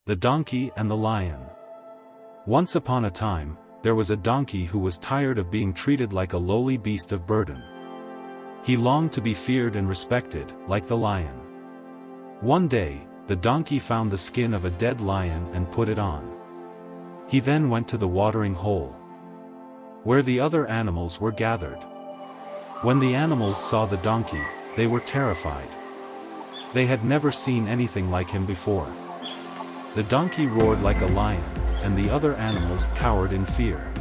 The Donkey and the Lion. Once upon a time, there was a donkey who was tired of being treated like a lowly beast of burden. He longed to be feared and respected, like the lion. One day, the donkey found the skin of a dead lion and put it on. He then went to the watering hole, where the other animals were gathered. When the animals saw the donkey, they were terrified. They had never seen anything like him before. The donkey roared like a lion, and the other animals cowered in fear.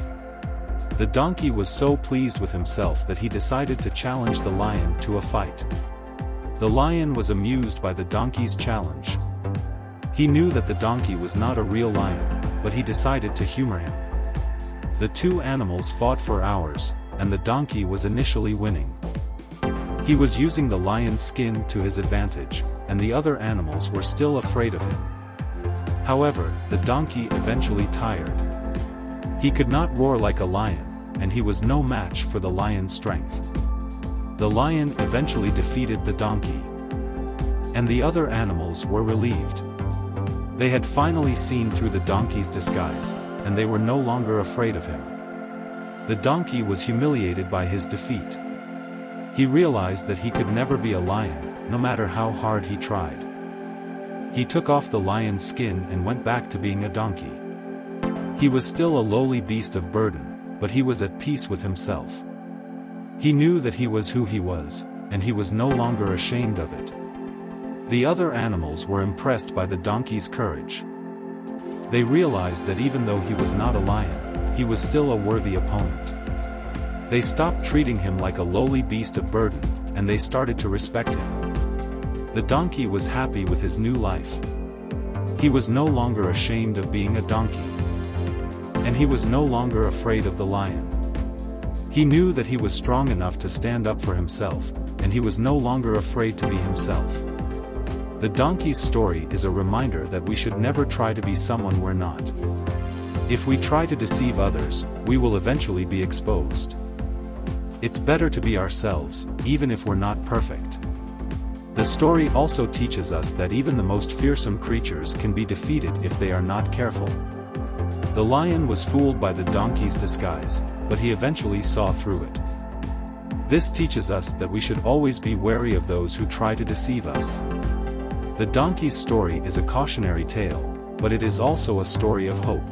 The donkey was so pleased with himself that he decided to challenge the lion to a fight. The lion was amused by the donkey's challenge. He knew that the donkey was not a real lion, but he decided to humor him. The two animals fought for hours, and the donkey was initially winning. He was using the lion's skin to his advantage, and the other animals were still afraid of him. However, the donkey eventually tired. He could not roar like a lion, and he was no match for the lion's strength. The lion eventually defeated the donkey, and the other animals were relieved. They had finally seen through the donkey's disguise, and they were no longer afraid of him. The donkey was humiliated by his defeat. He realized that he could never be a lion, no matter how hard he tried. He took off the lion's skin and went back to being a donkey. He was still a lowly beast of burden, but he was at peace with himself. He knew that he was who he was, and he was no longer ashamed of it. The other animals were impressed by the donkey's courage. They realized that even though he was not a lion, he was still a worthy opponent. They stopped treating him like a lowly beast of burden, and they started to respect him. The donkey was happy with his new life. He was no longer ashamed of being a donkey. And he was no longer afraid of the lion. He knew that he was strong enough to stand up for himself, and he was no longer afraid to be himself. The donkey's story is a reminder that we should never try to be someone we're not. If we try to deceive others, we will eventually be exposed. It's better to be ourselves, even if we're not perfect. The story also teaches us that even the most fearsome creatures can be defeated if they are not careful. The lion was fooled by the donkey's disguise, but he eventually saw through it. This teaches us that we should always be wary of those who try to deceive us. The donkey's story is a cautionary tale, but it is also a story of hope.